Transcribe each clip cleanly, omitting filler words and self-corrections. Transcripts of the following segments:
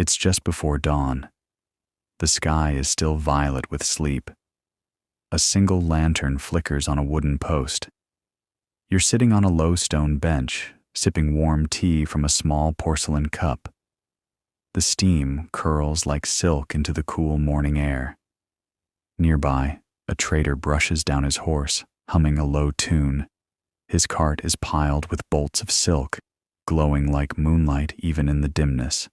It's just before dawn. The sky is still violet with sleep. A single lantern flickers on a wooden post. You're sitting on a low stone bench, sipping warm tea from a small porcelain cup. The steam curls like silk into the cool morning air. Nearby, a trader brushes down his horse, humming a low tune. His cart is piled with bolts of silk, glowing like moonlight even in the dimness.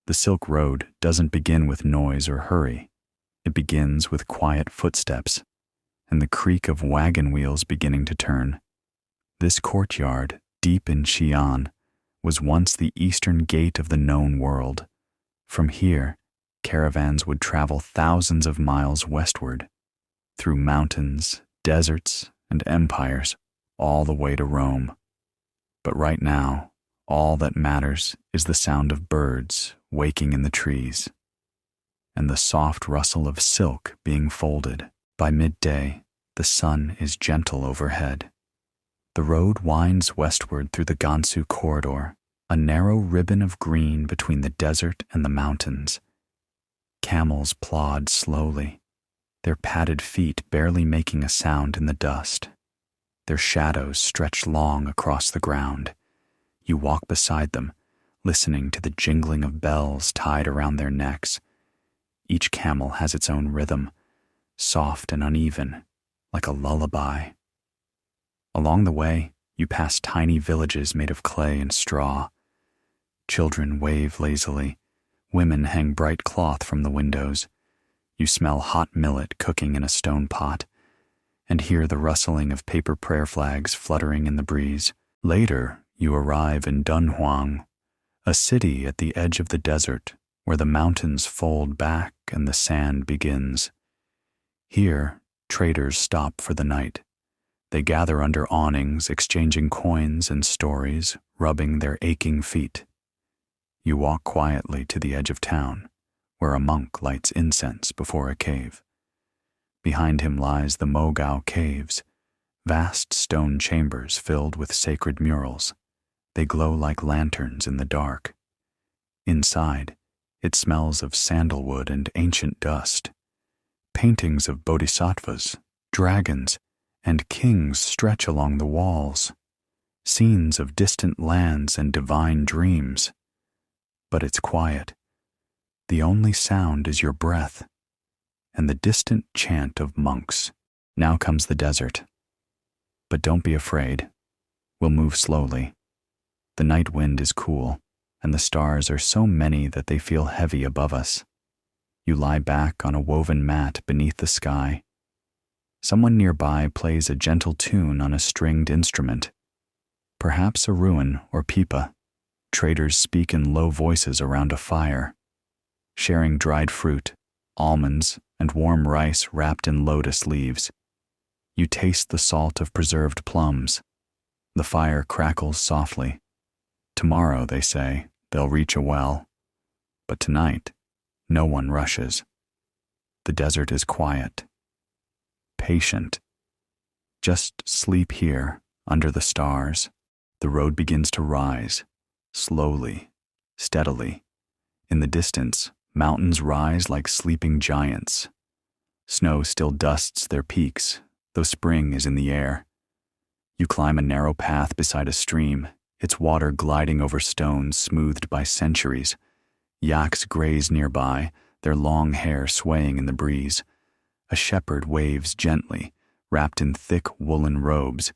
The Silk Road doesn't begin with noise or hurry. It begins with quiet footsteps and the creak of wagon wheels beginning to turn. This courtyard, deep in Xi'an, was once the eastern gate of the known world. From here, caravans would travel thousands of miles westward, through mountains, deserts, and empires, all the way to Rome. But right now, all that matters is the sound of birds waking in the trees, and the soft rustle of silk being folded. By midday, the sun is gentle overhead. The road winds westward through the Gansu corridor, a narrow ribbon of green between the desert and the mountains. Camels plod slowly, their padded feet barely making a sound in the dust. Their shadows stretch long across the ground. You walk beside them, listening to the jingling of bells tied around their necks. Each camel has its own rhythm, soft and uneven, like a lullaby. Along the way, you pass tiny villages made of clay and straw. Children wave lazily. Women hang bright cloth from the windows. You smell hot millet cooking in a stone pot, and hear the rustling of paper prayer flags fluttering in the breeze. Later, you arrive in Dunhuang, a city at the edge of the desert where the mountains fold back and the sand begins. Here, traders stop for the night. They gather under awnings, exchanging coins and stories, rubbing their aching feet. You walk quietly to the edge of town, where a monk lights incense before a cave. Behind him lies the Mogao Caves, vast stone chambers filled with sacred murals. They glow like lanterns in the dark. Inside, it smells of sandalwood and ancient dust. Paintings of bodhisattvas, dragons, and kings stretch along the walls, scenes of distant lands and divine dreams. But it's quiet. The only sound is your breath and the distant chant of monks. Now comes the desert. But don't be afraid. We'll move slowly. The night wind is cool, and the stars are so many that they feel heavy above us. You lie back on a woven mat beneath the sky. Someone nearby plays a gentle tune on a stringed instrument, perhaps a ruin or pipa. Traders speak in low voices around a fire, sharing dried fruit, almonds, and warm rice wrapped in lotus leaves. You taste the salt of preserved plums. The fire crackles softly. Tomorrow, they say, they'll reach a well. But tonight, no one rushes. The desert is quiet, patient. Just sleep here, under the stars. The road begins to rise, slowly, steadily. In the distance, mountains rise like sleeping giants. Snow still dusts their peaks, though spring is in the air. You climb a narrow path beside a stream, its water gliding over stones smoothed by centuries. Yaks graze nearby, their long hair swaying in the breeze. A shepherd waves gently, wrapped in thick woolen robes.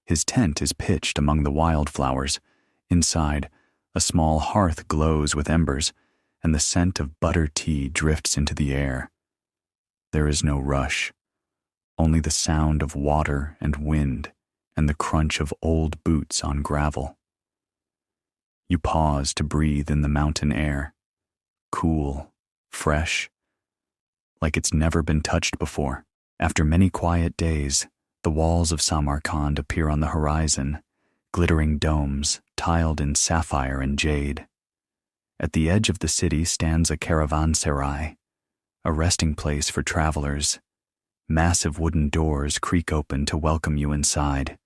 His tent is pitched among the wildflowers. Inside, a small hearth glows with embers, and the scent of butter tea drifts into the air. There is no rush, only the sound of water and wind and the crunch of old boots on gravel. You pause to breathe in the mountain air, cool, fresh, like it's never been touched before. After many quiet days, the walls of Samarkand appear on the horizon, glittering domes tiled in sapphire and jade. At the edge of the city stands a caravanserai, a resting place for travelers. Massive wooden doors creak open to welcome you inside.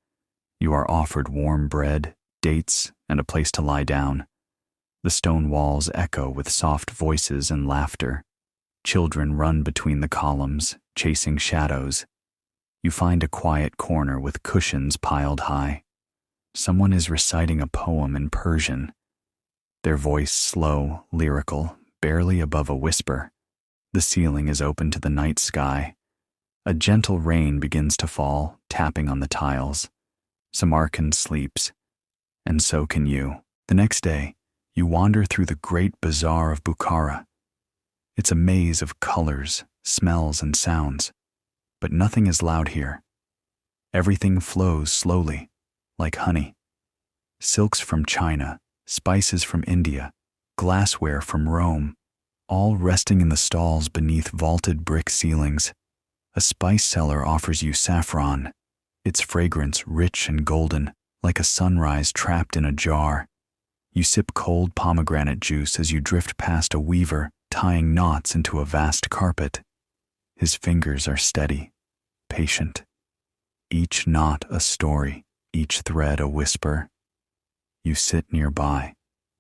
You are offered warm bread, dates, and a place to lie down. The stone walls echo with soft voices and laughter. Children run between the columns, chasing shadows. You find a quiet corner with cushions piled high. Someone is reciting a poem in Persian. Their voice slow, lyrical, barely above a whisper. The ceiling is open to the night sky. A gentle rain begins to fall, tapping on the tiles. Samarkand sleeps, and so can you. The next day, you wander through the great bazaar of Bukhara. It's a maze of colors, smells, and sounds, but nothing is loud here. Everything flows slowly, like honey. Silks from China, spices from India, glassware from Rome, all resting in the stalls beneath vaulted brick ceilings. A spice seller offers you saffron, its fragrance rich and golden, like a sunrise trapped in a jar. You sip cold pomegranate juice as you drift past a weaver tying knots into a vast carpet. His fingers are steady, patient. Each knot a story, each thread a whisper. You sit nearby,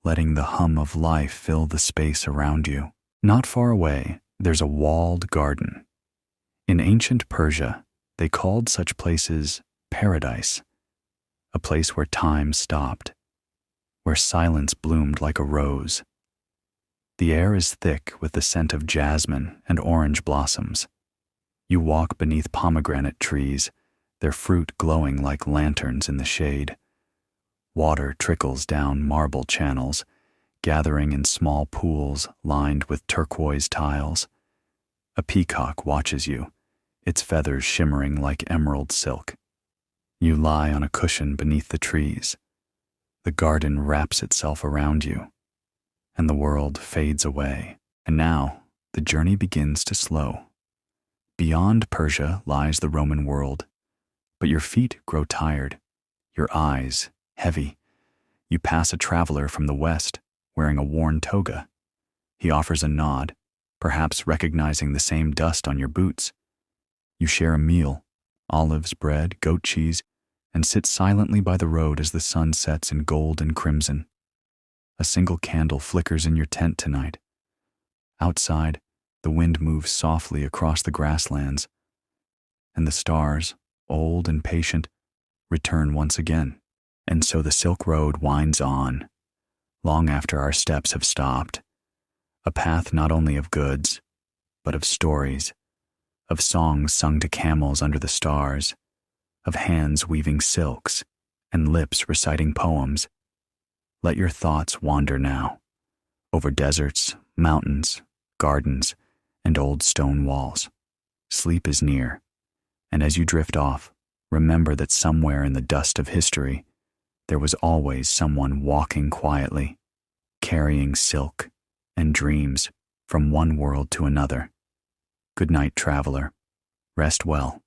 letting the hum of life fill the space around you. Not far away, there's a walled garden. In ancient Persia, they called such places paradise, a place where time stopped, where silence bloomed like a rose. The air is thick with the scent of jasmine and orange blossoms. You walk beneath pomegranate trees, their fruit glowing like lanterns in the shade. Water trickles down marble channels, gathering in small pools lined with turquoise tiles. A peacock watches you, its feathers shimmering like emerald silk. You lie on a cushion beneath the trees. The garden wraps itself around you, and the world fades away. And now, the journey begins to slow. Beyond Persia lies the Roman world, but your feet grow tired, your eyes heavy. You pass a traveler from the west, wearing a worn toga. He offers a nod, perhaps recognizing the same dust on your boots. You share a meal, olives, bread, goat cheese, and sit silently by the road as the sun sets in gold and crimson. A single candle flickers in your tent tonight. Outside, the wind moves softly across the grasslands, and the stars, old and patient, return once again. And so the Silk Road winds on, long after our steps have stopped, a path not only of goods, but of stories, of songs sung to camels under the stars, of hands weaving silks and lips reciting poems. Let your thoughts wander now, over deserts, mountains, gardens, and old stone walls. Sleep is near, and as you drift off, remember that somewhere in the dust of history, there was always someone walking quietly, carrying silk and dreams from one world to another. Good night, traveler. Rest well.